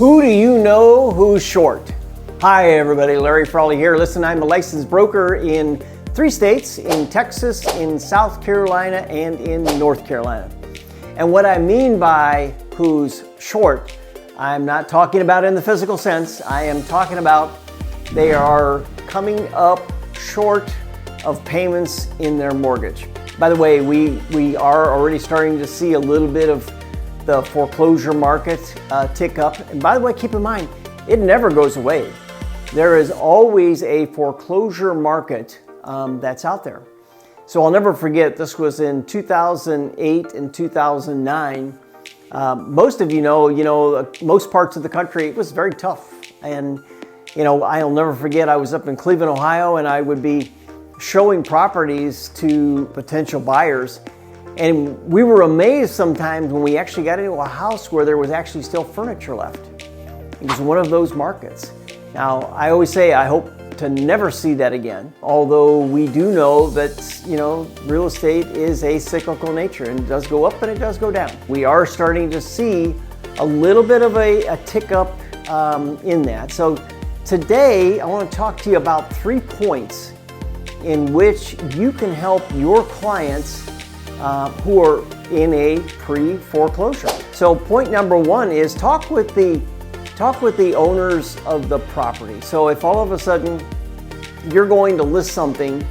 Who do you know who's short? Hi everybody, Larry Frawley here. Listen, I'm a licensed broker in 3 states, in Texas, in South Carolina, and in North Carolina. And what I mean by who's short, I'm not talking about in the physical sense. I am talking about they are coming up short of payments in their mortgage. By the way, we are already starting to see a little bit of the foreclosure market tick up. And by the way, keep in mind, it never goes away. There is always a foreclosure market that's out there. So I'll never forget, this was in 2008 and 2009. Most of you know, most parts of the country, it was very tough. And, I'll never forget, I was up in Cleveland, Ohio, and I would be showing properties to potential buyers. And we were amazed sometimes when we actually got into a house where there was actually still furniture left. It was one of those markets. Now, I always say I hope to never see that again, although we do know that, real estate is a cyclical nature and it does go up and it does go down. We are starting to see a little bit of a tick up in that. So today, I want to talk to you about 3 points in which you can help your clients who are in a pre-foreclosure. So point number 1 is talk with the owners of the property. So if all of a sudden you're going to list something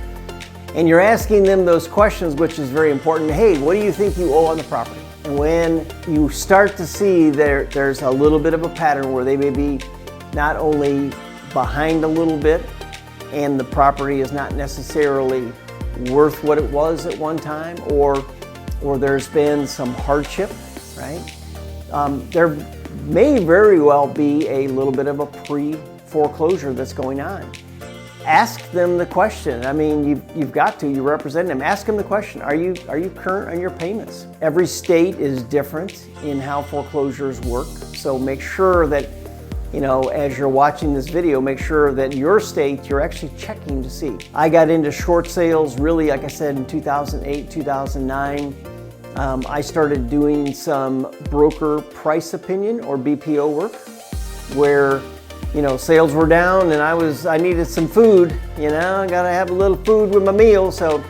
and you're asking them those questions, which is very important. Hey, what do you think you owe on the property? And when you start to see there's a little bit of a pattern where they may be not only behind a little bit and the property is not necessarily worth what it was at one time, or there's been some hardship, right? There may very well be a little bit of a pre-foreclosure that's going on. Ask them the question. I mean, you've got to, you represent them. Ask them the question, are you current on your payments? Every state is different in how foreclosures work, so make sure that as you're watching this video, make sure that your state, you're actually checking to see. I got into short sales really, like I said, in 2008, 2009. I started doing some broker price opinion or BPO work where, sales were down and I needed some food, I gotta have a little food with my meal. So,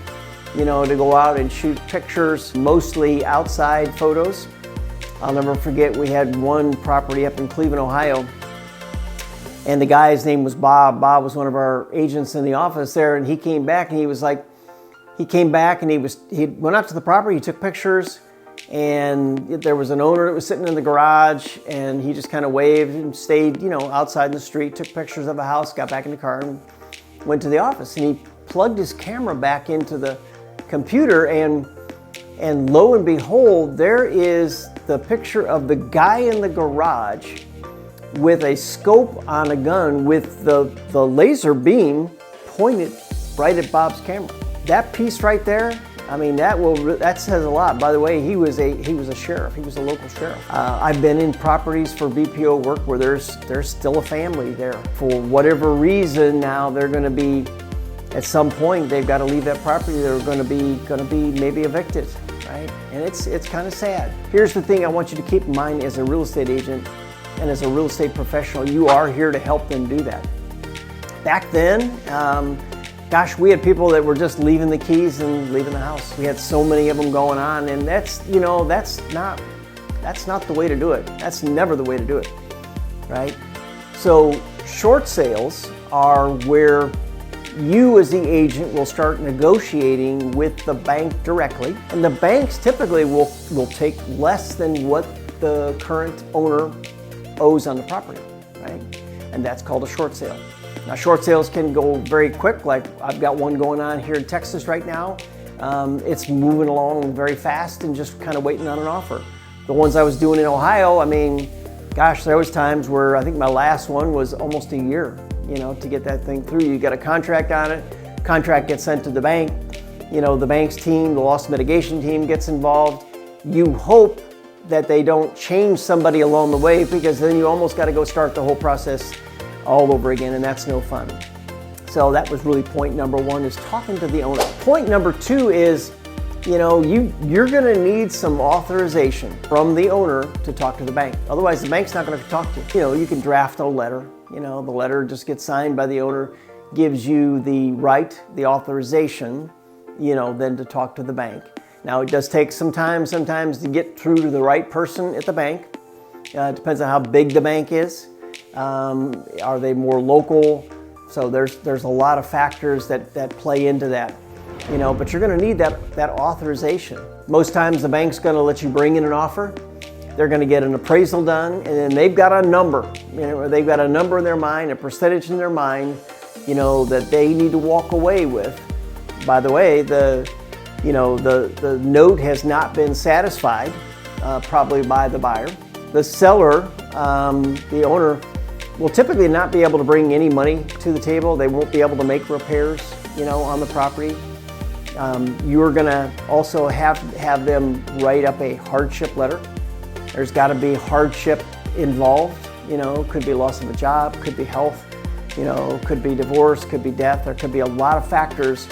to go out and shoot pictures, mostly outside photos. I'll never forget, we had one property up in Cleveland, Ohio. And the guy's name was Bob. Bob was one of our agents in the office there, and he came back and he went out to the property, he took pictures, and there was an owner that was sitting in the garage, and he just kind of waved and stayed, outside in the street, took pictures of the house, got back in the car and went to the office. And he plugged his camera back into the computer, and lo and behold, there is the picture of the guy in the garage with a scope on a gun with the laser beam pointed right at Bob's camera. That piece right there, I mean, that says a lot. By the way, he was a sheriff. He was a local sheriff. I've been in properties for BPO work where there's still a family there. For whatever reason, now they're going to be, at some point, they've got to leave that property. They're going to be maybe evicted, right? And it's kind of sad. Here's the thing I want you to keep in mind as a real estate agent and as a real estate professional, you are here to help them do that. Back then, we had people that were just leaving the keys and leaving the house. We had so many of them going on, and that's not the way to do it. That's never the way to do it, right? So short sales are where you as the agent will start negotiating with the bank directly, and the banks typically will take less than what the current owner owes on the property, right? And that's called a short sale. Now, short sales can go very quick, like I've got one going on here in Texas right now. It's moving along very fast and just kind of waiting on an offer. The ones I was doing in Ohio, I mean, there was times where I think my last one was almost a year, to get that thing through. You got a contract on it, contract gets sent to the bank, the bank's team, the loss mitigation team gets involved. You hope that they don't change somebody along the way, because then you almost got to go start the whole process all over again, and that's no fun. So that was really point number 1, is talking to the owner. Point number 2 is you're going to need some authorization from the owner to talk to the bank. Otherwise, the bank's not going to talk to you. You can draft a letter. The letter just gets signed by the owner, gives you the right, the authorization, then to talk to the bank. Now, it does take some time sometimes to get through to the right person at the bank. It depends on how big the bank is. Are they more local? So there's a lot of factors that play into that. But you're going to need that authorization. Most times the bank's going to let you bring in an offer. They're going to get an appraisal done, and then they've got a number. They've got a number in their mind, a percentage in their mind, that they need to walk away with. By the way, the note has not been satisfied, probably by the buyer. The seller, the owner, will typically not be able to bring any money to the table. They won't be able to make repairs, on the property. You're going to also have them write up a hardship letter. There's got to be hardship involved. Could be loss of a job, could be health, could be divorce, could be death. There could be a lot of factors,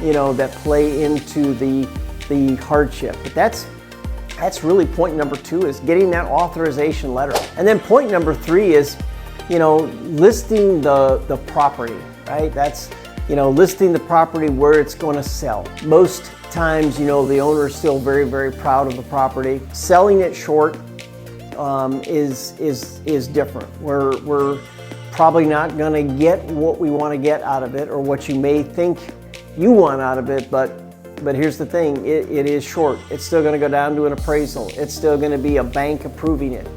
that play into the hardship. But that's really point number 2, is getting that authorization letter. And then point number 3 is, listing the property, right? That's, listing the property where it's going to sell. Most times, the owner is still very, very proud of the property. Selling it short is different. We're probably not going to get what we want to get out of it, or what you may think you want out of it, but here's the thing, it is short. It's still going to go down to an appraisal. It's still going to be a bank approving it.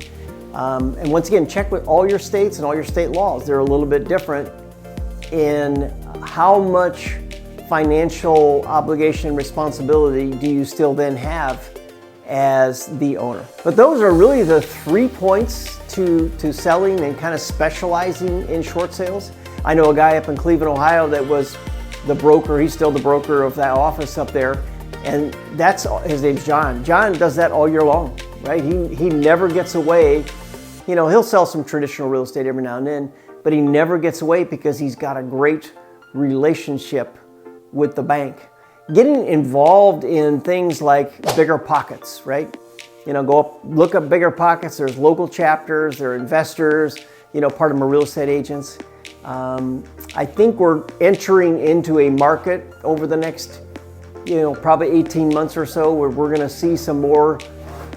And once again, check with all your states and all your state laws. They're a little bit different in how much financial obligation and responsibility do you still then have as the owner. But those are really the 3 points to selling and kind of specializing in short sales. I know a guy up in Cleveland, Ohio that was the broker. He's still the broker of that office up there. And his name's John. John does that all year long, right? He never gets away. He'll sell some traditional real estate every now and then, but he never gets away because he's got a great relationship with the bank. Getting involved in things like Bigger Pockets, right? Go up, look up Bigger Pockets. There's local chapters, there are investors, part of them are real estate agents. I think we're entering into a market over the next, probably 18 months or so, where we're going to see some more,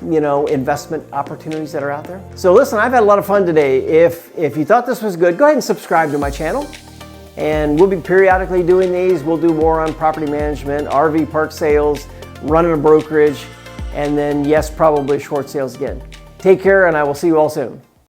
investment opportunities that are out there. So listen, I've had a lot of fun today. If you thought this was good, go ahead and subscribe to my channel. And we'll be periodically doing these. We'll do more on property management, RV park sales, running a brokerage, and then, yes, probably short sales again. Take care, and I will see you all soon.